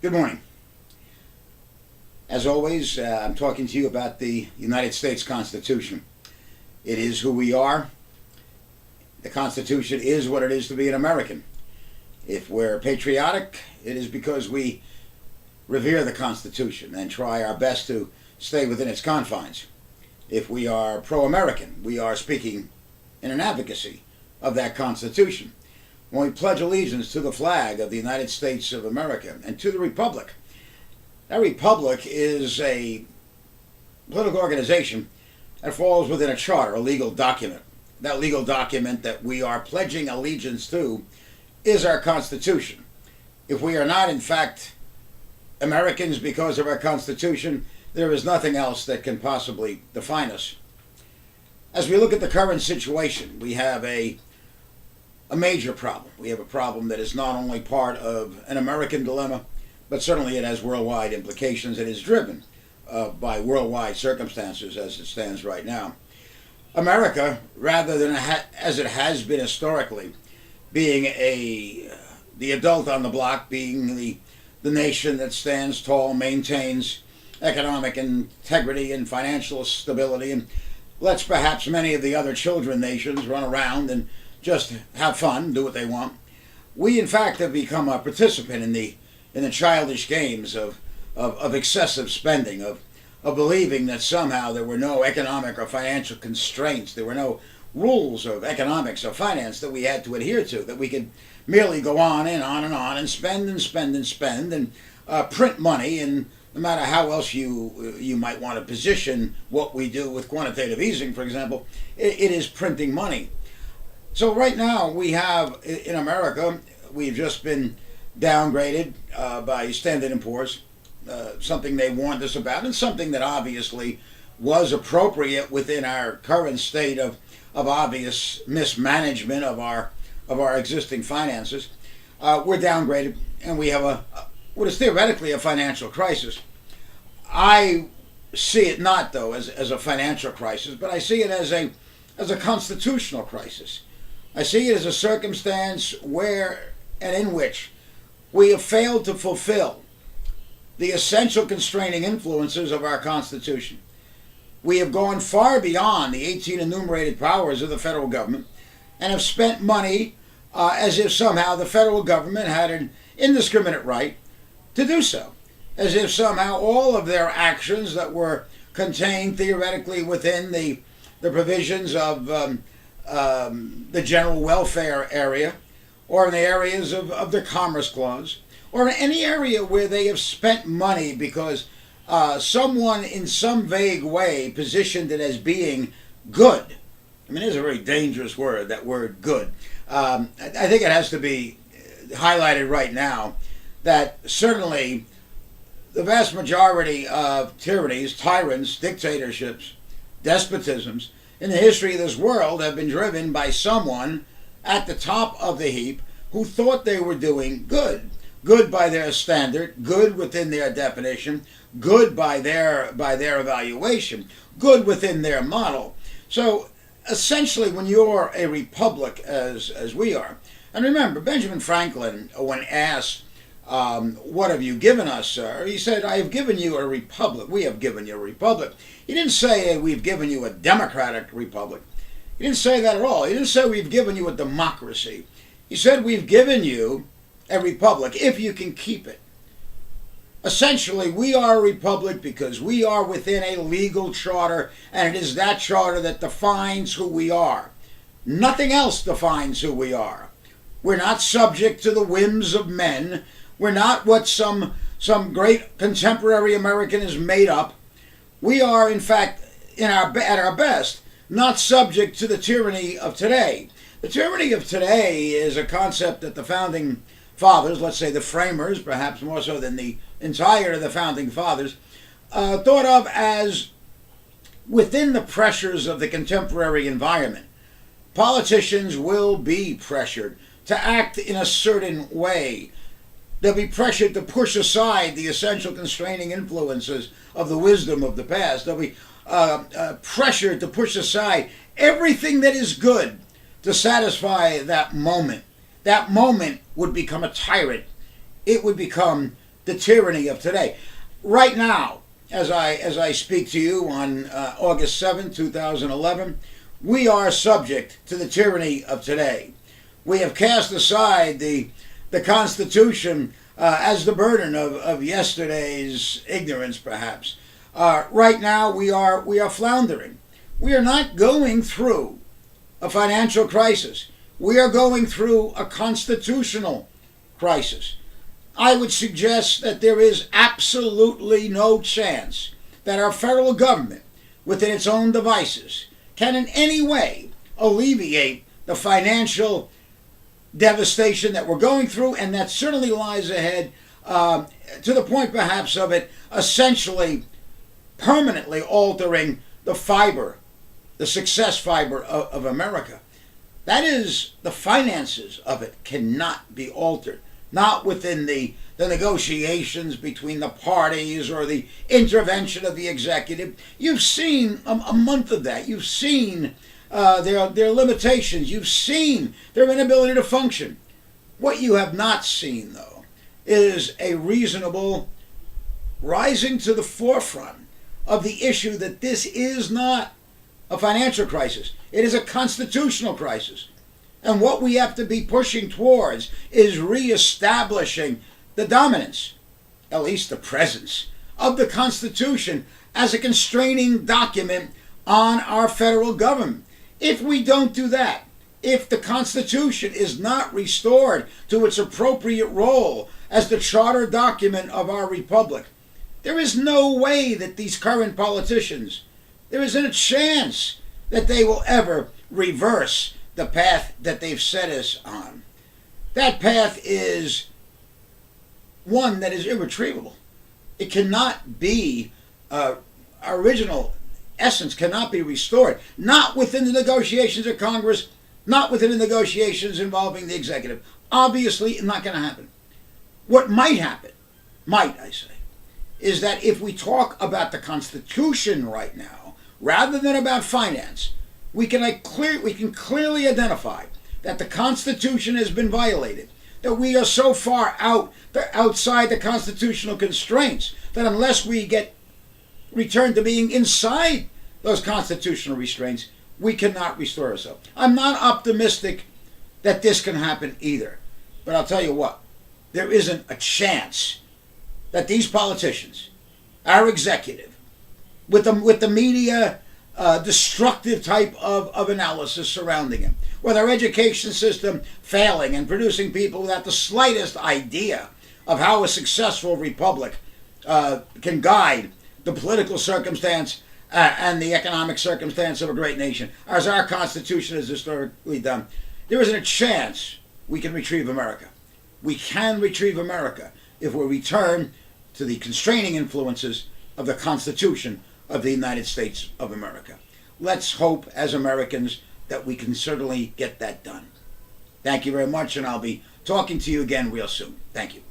Good morning. As always, I'm talking to you about the United States Constitution. It is who we are. The Constitution is what it is to be an American. If we're patriotic, it is because we revere the Constitution and try our best to stay within its confines. If we are pro-American, we are speaking in an advocacy of that Constitution. When we pledge allegiance to the flag of the United States of America and to the Republic, that Republic is a political organization that falls within a charter, a legal document. That legal document that we are pledging allegiance to is our Constitution. If we are not, in fact, Americans because of our Constitution, there is nothing else that can possibly define us. As we look at the current situation, we have a major problem. We have a problem that is not only part of an American dilemma, but certainly it has worldwide implications. It is driven by worldwide circumstances as it stands right now. America, rather than as it has been historically, being the adult on the block, being the nation that stands tall, maintains economic integrity and financial stability, and lets perhaps many of the other children nations run around and just have fun, do what they want. We, in fact, have become a participant in the childish games of excessive spending, of believing that somehow there were no economic or financial constraints, there were no rules of economics or finance that we had to adhere to, that we could merely go on and on and on and spend and spend and spend and print money, and no matter how else you might want to position what we do with quantitative easing, for example, it is printing money. So right now we have, in America, we've just been downgraded by Standard & Poor's, something they warned us about, and something that obviously was appropriate within our current state of obvious mismanagement of our existing finances. We're downgraded, and we have what is theoretically a financial crisis. I see it not, though, as a financial crisis, but I see it as a constitutional crisis. I see it as a circumstance where and in which we have failed to fulfill the essential constraining influences of our Constitution. We have gone far beyond the 18 enumerated powers of the federal government and have spent money as if somehow the federal government had an indiscriminate right to do so, as if somehow all of their actions that were contained theoretically within the provisions of the general welfare area, or in the areas of the Commerce Clause, or in any area where they have spent money because someone in some vague way positioned it as being good. I mean, it's a very dangerous word, that word good. I think it has to be highlighted right now that certainly the vast majority of tyrannies, tyrants, dictatorships, despotisms in the history of this world have been driven by someone at the top of the heap who thought they were doing good. Good by their standard, good within their definition, good by their evaluation, good within their model. So essentially, when you're a republic as we are, and remember, Benjamin Franklin, when asked, what have you given us, sir? He said, I have given you a republic. We have given you a republic. He didn't say we've given you a democratic republic. He didn't say that at all. He didn't say we've given you a democracy. He said we've given you a republic if you can keep it. Essentially, we are a republic because we are within a legal charter, and it is that charter that defines who we are. Nothing else defines who we are. We're not subject to the whims of men. We're not what some great contemporary American has made up. We are, in fact, at our best, not subject to the tyranny of today. The tyranny of today is a concept that the founding fathers, let's say the framers, perhaps more so than the entire of the founding fathers, thought of as within the pressures of the contemporary environment. Politicians will be pressured to act in a certain way. They'll be pressured to push aside the essential constraining influences of the wisdom of the past. They'll be pressured to push aside everything that is good to satisfy that moment. That moment would become a tyrant. It would become the tyranny of today. Right now, as I speak to you on August 7, 2011, we are subject to the tyranny of today. We have cast aside the Constitution as the burden of yesterday's ignorance, perhaps. Right now, we are floundering. We are not going through a financial crisis. We are going through a constitutional crisis. I would suggest that there is absolutely no chance that our federal government, within its own devices, can in any way alleviate the financial devastation that we're going through, and that certainly lies ahead, to the point perhaps of it essentially permanently altering the fiber, the success fiber of America. That is, the finances of it cannot be altered. Not within the negotiations between the parties or the intervention of the executive. You've seen a month of that. You've seen their limitations. You've seen their inability to function. What you have not seen, though, is a reasonable rising to the forefront of the issue that this is not a financial crisis. It is a constitutional crisis. And what we have to be pushing towards is reestablishing the dominance, at least the presence, of the Constitution as a constraining document on our federal government. If we don't do that, if the Constitution is not restored to its appropriate role as the charter document of our republic, there is no way that these current politicians, there isn't a chance that they will ever reverse the path that they've set us on. That path is one that is irretrievable. It cannot be, original essence cannot be restored. Not within the negotiations of Congress, not within the negotiations involving the executive. Obviously, it's not going to happen. What might happen, I say, is that if we talk about the Constitution right now, rather than about finance, we can clearly identify that the Constitution has been violated, that we are so far outside the constitutional constraints that unless we get returned to being inside those constitutional restraints, we cannot restore ourselves. I'm not optimistic that this can happen either. But I'll tell you what, there isn't a chance that these politicians, our executive, with the media destructive type of analysis surrounding him, with our education system failing and producing people without the slightest idea of how a successful republic can guide the political circumstance and the economic circumstance of a great nation, as our Constitution has historically done, there isn't a chance we can retrieve America. We can retrieve America if we return to the constraining influences of the Constitution of the United States of America. Let's hope, as Americans, that we can certainly get that done. Thank you very much, and I'll be talking to you again real soon. Thank you.